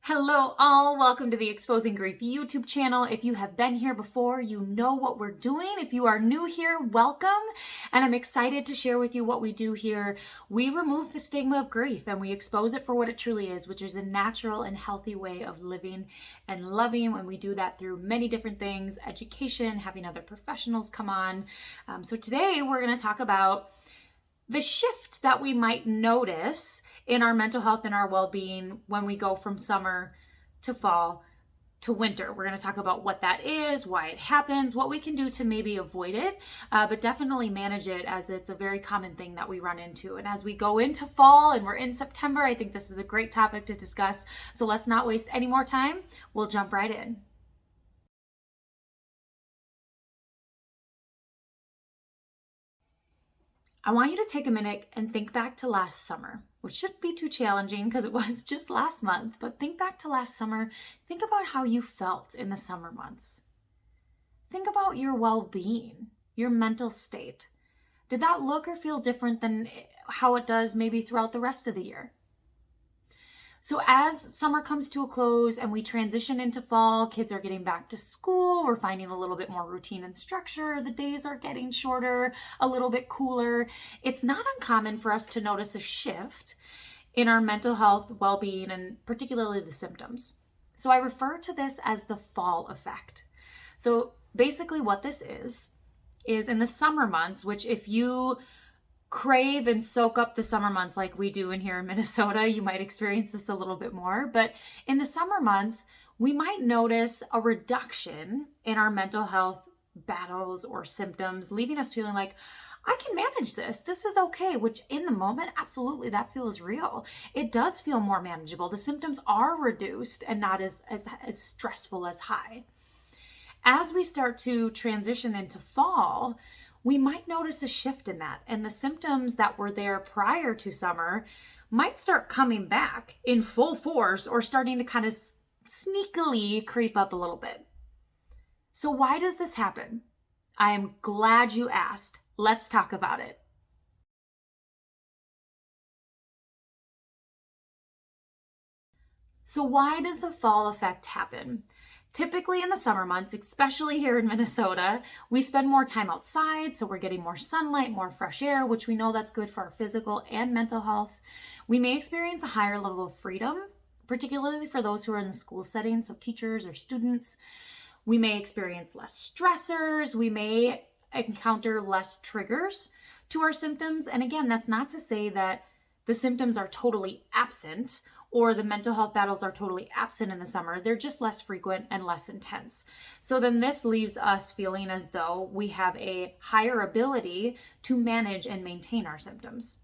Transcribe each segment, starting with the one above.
Hello all, welcome to the Exposing Grief YouTube channel. If you have been here before, you know what we're doing. If you are new here, welcome. And I'm excited to share with you what we do here. We remove the stigma of grief and we expose it for what it truly is, which is a natural and healthy way of living and loving. And we do that through many different things, education, having other professionals come on. So today we're going to talk about the shift that we might notice in our mental health and our well-being when we go from summer to fall to winter. We're going to talk about what that is, why it happens, what we can do to maybe avoid it, but definitely manage it, as it's a very common thing that we run into. And as we go into fall and we're in September, I think this is a great topic to discuss. So let's not waste any more time. We'll jump right in. I want you to take a minute and think back to last summer, which shouldn't be too challenging because it was just last month, but think back to last summer. Think about how you felt in the summer months. Think about your well-being, your mental state. Did that look or feel different than how it does maybe throughout the rest of the year? So as summer comes to a close and we transition into fall, kids are getting back to school, we're finding a little bit more routine and structure, the days are getting shorter, a little bit cooler. It's not uncommon for us to notice a shift in our mental health, well-being, and particularly the symptoms. So I refer to this as the fall effect. So basically what this is in the summer months, which if you crave and soak up the summer months like we do in here in Minnesota, you might experience this a little bit more. But in the summer months, we might notice a reduction in our mental health battles or symptoms, leaving us feeling like, I can manage this. This is okay, which in the moment, absolutely, that feels real. It does feel more manageable. The symptoms are reduced and not as stressful as high. As we start to transition into fall, we might notice a shift in that, and the symptoms that were there prior to summer might start coming back in full force or starting to kind of sneakily creep up a little bit. So why does this happen? I am glad you asked. Let's talk about it. So why does the fall effect happen? Typically in the summer months, especially here in Minnesota, we spend more time outside, so we're getting more sunlight, more fresh air, which we know that's good for our physical and mental health. We may experience a higher level of freedom, particularly for those who are in the school setting, so teachers or students. We may experience less stressors. We may encounter less triggers to our symptoms. And again, that's not to say that the symptoms are totally absent or the mental health battles are totally absent in the summer. They're just less frequent and less intense. So then this leaves us feeling as though we have a higher ability to manage and maintain our symptoms.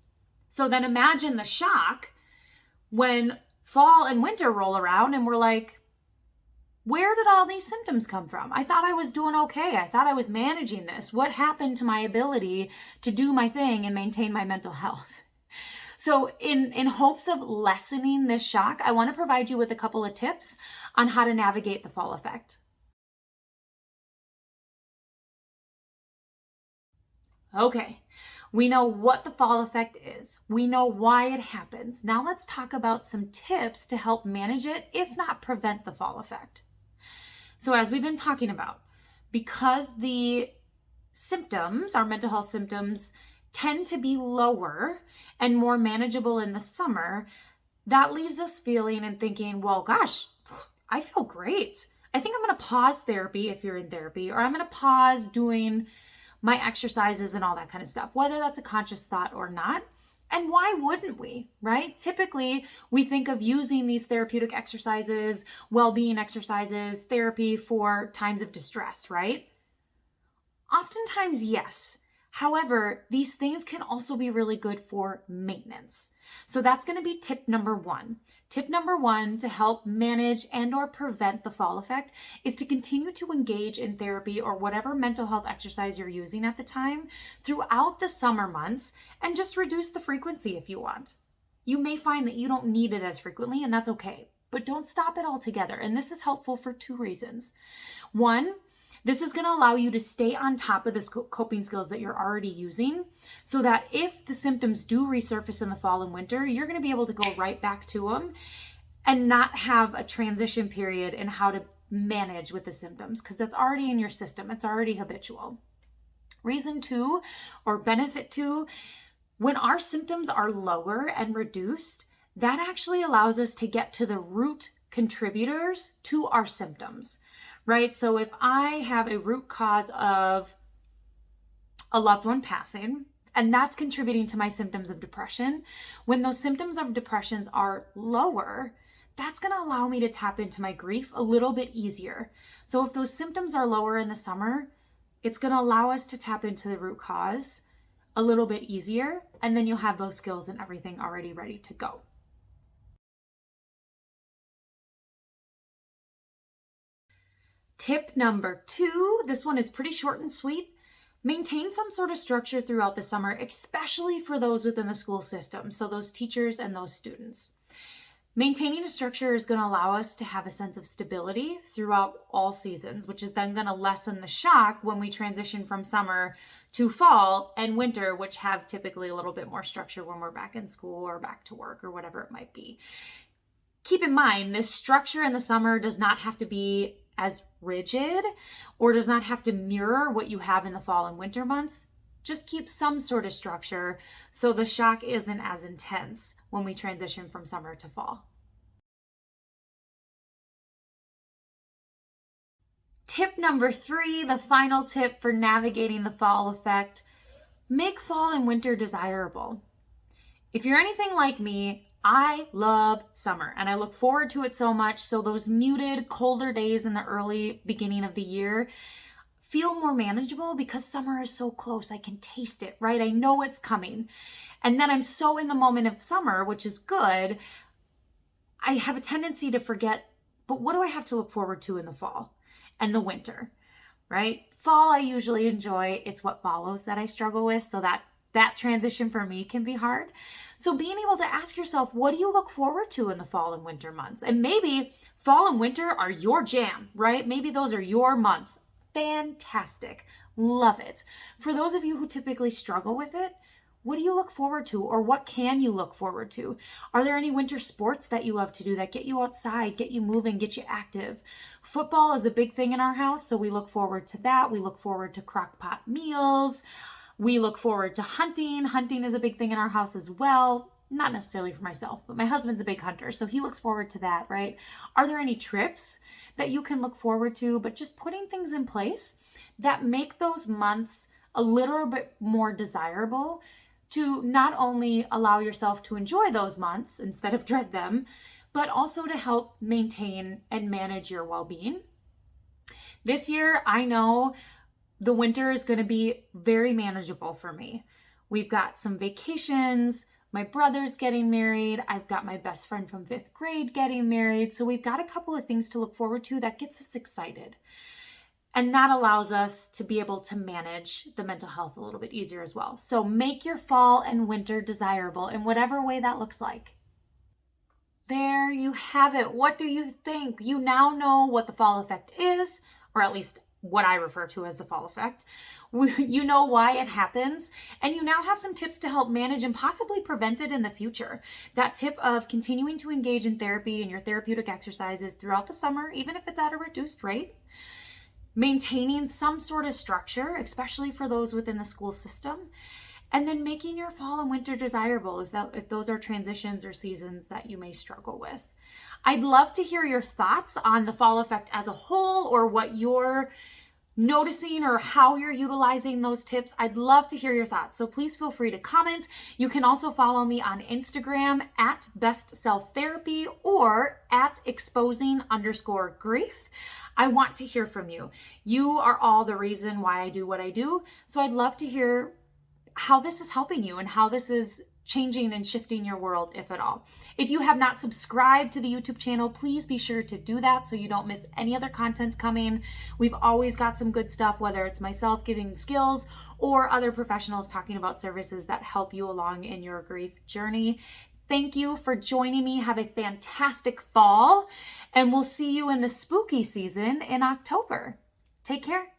So then imagine the shock when fall and winter roll around and we're like, where did all these symptoms come from? I thought I was doing okay. I thought I was managing this. What happened to my ability to do my thing and maintain my mental health? So in hopes of lessening this shock, I want to provide you with a couple of tips on how to navigate the fall effect. Okay, we know what the fall effect is. We know why it happens. Now let's talk about some tips to help manage it, if not prevent the fall effect. So as we've been talking about, because the symptoms, our mental health symptoms, tend to be lower and more manageable in the summer, that leaves us feeling and thinking, well, gosh, I feel great. I think I'm going to pause therapy if you're in therapy, or I'm going to pause doing my exercises and all that kind of stuff, whether that's a conscious thought or not. And why wouldn't we, right? Typically, we think of using these therapeutic exercises, well-being exercises, therapy for times of distress, right? Oftentimes, yes. However, these things can also be really good for maintenance. So that's going to be tip number one. Tip number one to help manage and or prevent the fall effect is to continue to engage in therapy or whatever mental health exercise you're using at the time throughout the summer months, and just reduce the frequency if you want. You may find that you don't need it as frequently, and that's okay, but don't stop it altogether. And this is helpful for two reasons. One, this is going to allow you to stay on top of the coping skills that you're already using, so that if the symptoms do resurface in the fall and winter, you're going to be able to go right back to them and not have a transition period in how to manage with the symptoms, because that's already in your system. It's already habitual. Reason 2, or benefit 2, when our symptoms are lower and reduced, that actually allows us to get to the root contributors to our symptoms, right? So if I have a root cause of a loved one passing, and that's contributing to my symptoms of depression, when those symptoms of depression are lower, that's going to allow me to tap into my grief a little bit easier. So if those symptoms are lower in the summer, it's going to allow us to tap into the root cause a little bit easier, and then you'll have those skills and everything already ready to go. Tip number 2, this one is pretty short and sweet. Maintain some sort of structure throughout the summer, especially for those within the school system, so those teachers and those students. Maintaining a structure is going to allow us to have a sense of stability throughout all seasons, which is then going to lessen the shock when we transition from summer to fall and winter, which have typically a little bit more structure when we're back in school or back to work or whatever it might be. Keep in mind, this structure in the summer does not have to be as rigid or does not have to mirror what you have in the fall and winter months. Just keep some sort of structure so the shock isn't as intense when we transition from summer to fall. Tip number 3, the final tip for navigating the fall effect: make fall and winter desirable. If you're anything like me, I love summer and I look forward to it so much. So those muted, colder days in the early beginning of the year feel more manageable because summer is so close. I can taste it, right? I know it's coming. And then I'm so in the moment of summer, which is good. I have a tendency to forget, but what do I have to look forward to in the fall and the winter, right? Fall, I usually enjoy. It's what follows that I struggle with. So that transition for me can be hard. So being able to ask yourself, what do you look forward to in the fall and winter months? And maybe fall and winter are your jam, right? Maybe those are your months. Fantastic. Love it. For those of you who typically struggle with it, what do you look forward to, or what can you look forward to? Are there any winter sports that you love to do that get you outside, get you moving, get you active? Football is a big thing in our house, so we look forward to that. We look forward to crock pot meals. We look forward to hunting. Hunting is a big thing in our house as well. Not necessarily for myself, but my husband's a big hunter, so he looks forward to that, right? Are there any trips that you can look forward to? But just putting things in place that make those months a little bit more desirable to not only allow yourself to enjoy those months instead of dread them, but also to help maintain and manage your well-being. This year, I know the winter is going to be very manageable for me. We've got some vacations. My brother's getting married. I've got my best friend from 5th grade getting married. So we've got a couple of things to look forward to that gets us excited. And that allows us to be able to manage the mental health a little bit easier as well. So make your fall and winter desirable in whatever way that looks like. There you have it. What do you think? You now know what the fall effect is, or at least what I refer to as the fall effect. You know why it happens, and you now have some tips to help manage and possibly prevent it in the future. That tip of continuing to engage in therapy and your therapeutic exercises throughout the summer, even if it's at a reduced rate. Maintaining some sort of structure, especially for those within the school system. And then making your fall and winter desirable if those are transitions or seasons that you may struggle with. I'd love to hear your thoughts on the fall effect as a whole, or what you're noticing or how you're utilizing those tips. I'd love to hear your thoughts. So please feel free to comment. You can also follow me on Instagram at Best Self Therapy or at exposing_grief. I want to hear from you. You are all the reason why I do what I do. So I'd love to hear how this is helping you and how this is changing and shifting your world, if at all. If you have not subscribed to the YouTube channel, please be sure to do that so you don't miss any other content coming. We've always got some good stuff, whether it's myself giving skills or other professionals talking about services that help you along in your grief journey. Thank you for joining me. Have a fantastic fall, and we'll see you in the spooky season in October. Take care.